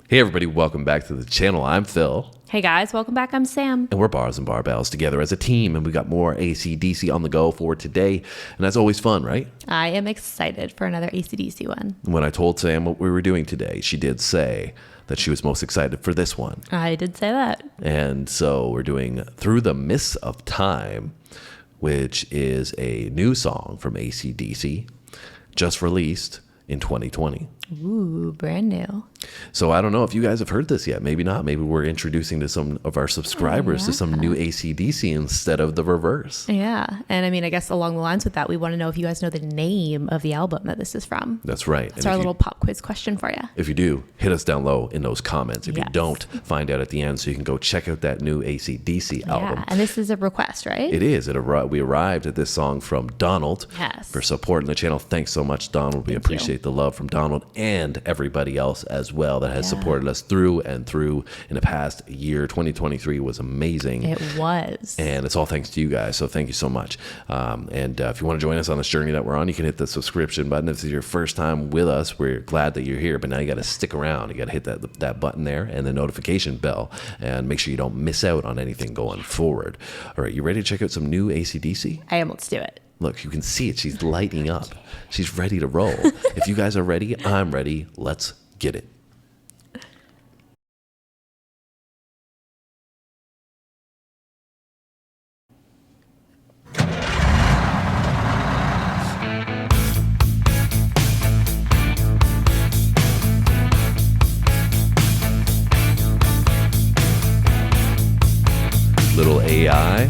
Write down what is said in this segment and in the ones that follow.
Hey everybody, welcome back to the channel. I'm Phil. Hey guys, welcome back. I'm Sam. And we're Bars and Barbells together as a team, and we got more AC/DC on the go for today. And that's always fun, right? I am excited for another AC/DC one. When I told Sam what we were doing today, she did say that she was most excited for this one. I did say that. And so we're doing Through the Mists of Time, which is a new song from AC/DC, just released in 2020. Ooh, brand new. So I don't know if you guys have heard this yet. Maybe not. Maybe we're introducing to some of our subscribers to some new AC/DC instead of the reverse. Yeah. And I mean, I guess along the lines with that, we want to know if you guys know the name of the album that this is from. That's right. That's our little pop quiz question for you. If you do, hit us down low in those comments. If you don't, find out at the end so you can go check out that new AC/DC album. Yeah. And this is a request, right? It is. We arrived at this song from Donald. Yes. For supporting the channel. Thanks so much, Donald. We appreciate the love from Donald and everybody else as well that has supported us through and through in the past year. 2023 was amazing. It was. And it's all thanks to you guys. So thank you so much. And if you want to join us on this journey that we're on, you can hit the subscription button. If this is your first time with us, we're glad that you're here. But now you got to stick around. You got to hit that button there and the notification bell and make sure you don't miss out on anything going forward. All right, you ready to check out some new AC/DC? I am. Let's do it. Look, you can see it. She's lighting up. She's ready to roll. If you guys are ready, I'm ready. Let's get it. Little AI.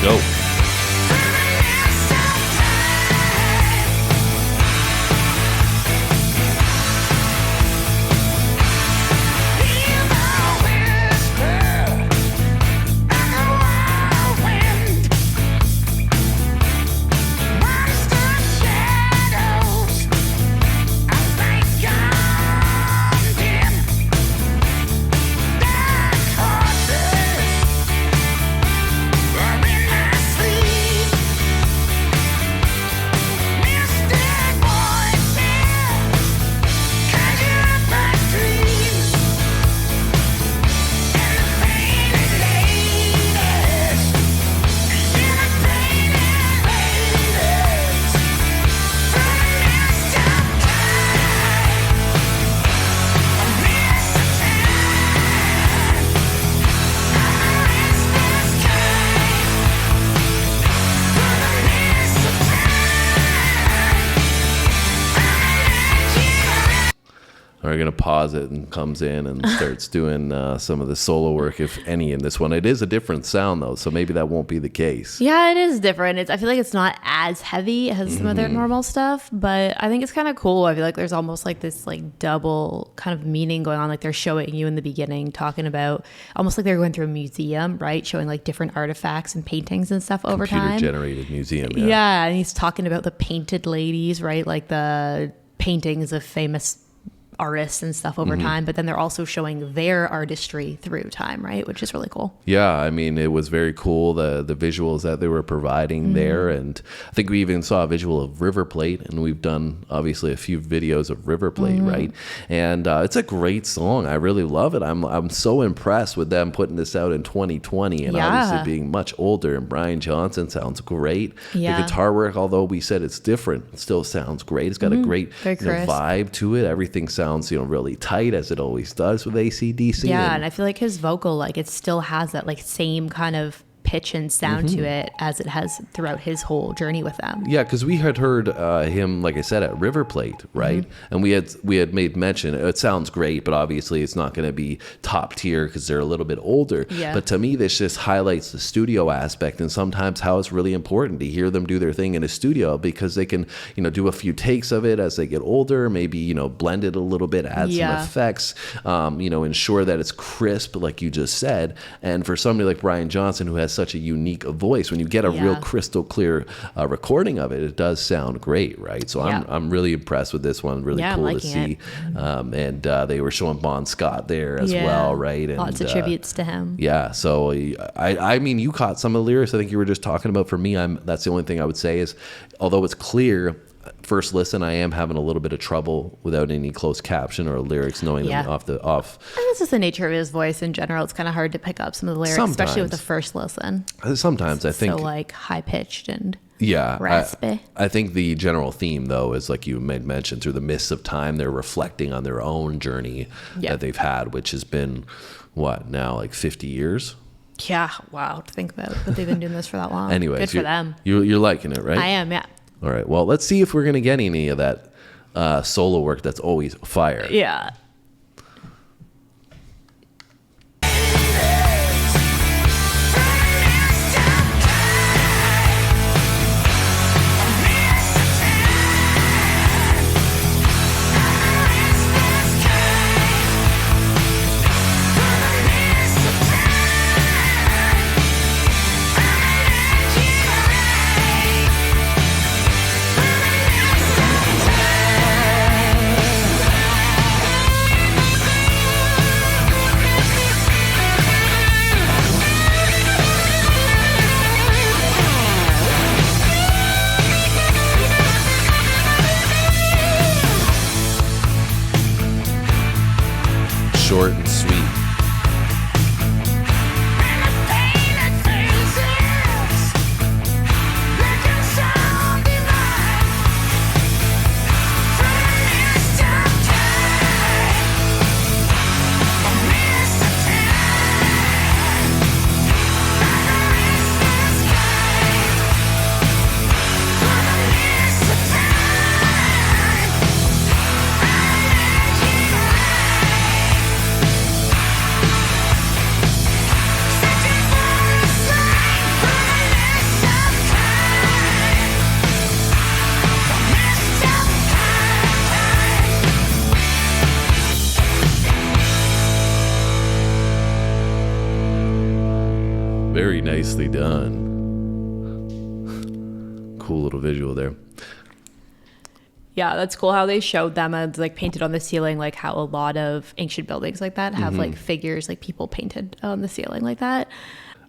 Go. We're going to pause it and comes in and starts doing some of the solo work, if any, in this one. It is a different sound, though, so maybe that won't be the case. Yeah, it is different. I feel like it's not as heavy as some of their normal stuff, but I think it's kind of cool. I feel like there's almost like this like double kind of meaning going on. Like they're showing you in the beginning, talking about almost like they're going through a museum, right? Showing like different artifacts and paintings and stuff over time. Computer-generated museum, Yeah, and he's talking about the painted ladies, right? Like the paintings of famous artists and stuff over time, but then they're also showing their artistry through time, right? Which is really cool. Yeah, I mean, it was very cool, the visuals that they were providing there. And I think we even saw a visual of River Plate, and we've done obviously a few videos of River Plate, right? And it's a great song. I really love it. I'm so impressed with them putting this out in 2020 and obviously being much older. And Brian Johnson sounds great. The guitar work, although we said it's different, it still sounds great. It's got a great vibe to it. Everything sounds, really tight, as it always does with AC/DC. Yeah, and I feel like his vocal, like it still has that like same kind of pitch and sound to it as it has throughout his whole journey with them. Yeah, because we had heard him, like I said, at River Plate, right? And we had made mention, it sounds great, but obviously it's not going to be top tier because they're a little bit older. Yeah. But to me, this just highlights the studio aspect and sometimes how it's really important to hear them do their thing in a studio, because they can, do a few takes of it as they get older, maybe, blend it a little bit, add some effects, ensure that it's crisp, like you just said. And for somebody like Brian Johnson, who has such a unique voice, when you get a real crystal clear recording of it, it does sound great, right? So I'm really impressed with this one. Really cool to see. And they were showing Bon Scott there as well, right? And lots of tributes to him. Yeah. So I mean, you caught some of the lyrics I think you were just talking about. For me, that's the only thing I would say is, although it's clear, first listen, I am having a little bit of trouble without any closed caption or lyrics, knowing them off. And this is the nature of his voice in general. It's kind of hard to pick up some of the lyrics, especially with the first listen. Sometimes I think so like high pitched and raspy. I think the general theme, though, is like you mentioned, through the mists of time, they're reflecting on their own journey that they've had, which has been what now, like 50 years. Yeah, wow, to think about that they've been doing this for that long. Anyways, good for them. You're liking it, right? I am, yeah. All right, well, let's see if we're going to get any of that solo work that's always fire. Yeah. Short and sweet. Very nicely done. Cool little visual there. Yeah, that's cool how they showed them as like painted on the ceiling, like how a lot of ancient buildings like that have like figures, like people painted on the ceiling like that.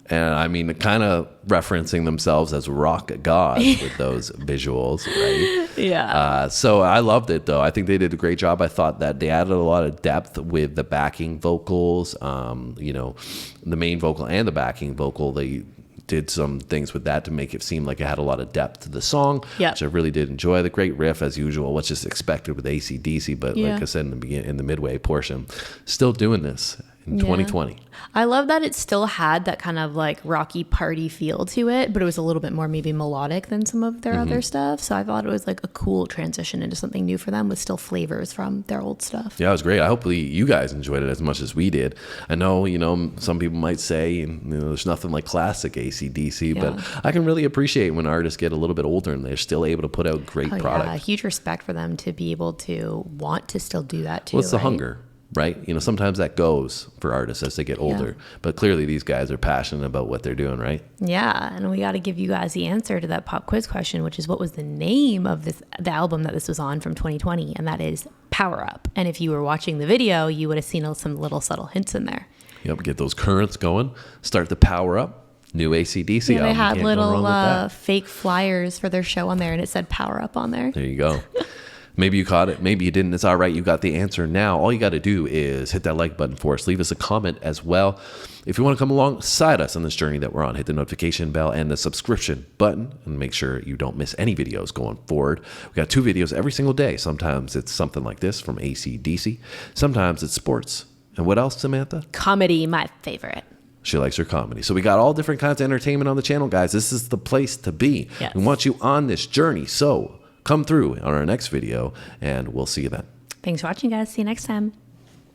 And I mean, kind of referencing themselves as rock gods with those visuals, right? Yeah. So I loved it, though. I think they did a great job. I thought that they added a lot of depth with the backing vocals, the main vocal and the backing vocal. They did some things with that to make it seem like it had a lot of depth to the song, which I really did enjoy. The great riff, as usual, what's just expected with AC/DC, but like I said in the midway portion, still doing this in 2020. I love that it still had that kind of like rocky party feel to it, but it was a little bit more maybe melodic than some of their other stuff. So I thought it was like a cool transition into something new for them with still flavors from their old stuff. Yeah, it was great. Hopefully you guys enjoyed it as much as we did. I know, some people might say, there's nothing like classic AC/DC, but I can really appreciate when artists get a little bit older and they're still able to put out great product. Yeah, huge respect for them to be able to want to still do that too. Well, it's the hunger. Right? Sometimes that goes for artists as they get older, but clearly these guys are passionate about what they're doing, right? Yeah. And we got to give you guys the answer to that pop quiz question, which is what was the name of the album that this was on from 2020? And that is Power Up. And if you were watching the video, you would have seen some little subtle hints in there. Yep. Get those currents going, start the power up. New AC/DC album. They had little fake flyers for their show on there and it said Power Up on there. There you go. Maybe you caught it. Maybe you didn't. It's all right. You got the answer now. All you got to do is hit that like button for us. Leave us a comment as well. If you want to come alongside us on this journey that we're on, hit the notification bell and the subscription button and make sure you don't miss any videos going forward. We got 2 videos every single day. Sometimes it's something like this from AC/DC. Sometimes it's sports. And what else, Samantha? Comedy, my favorite. She likes her comedy. So we got all different kinds of entertainment on the channel, guys. This is the place to be. Yes. We want you on this journey. So come through on our next video, and we'll see you then. Thanks for watching, guys. See you next time.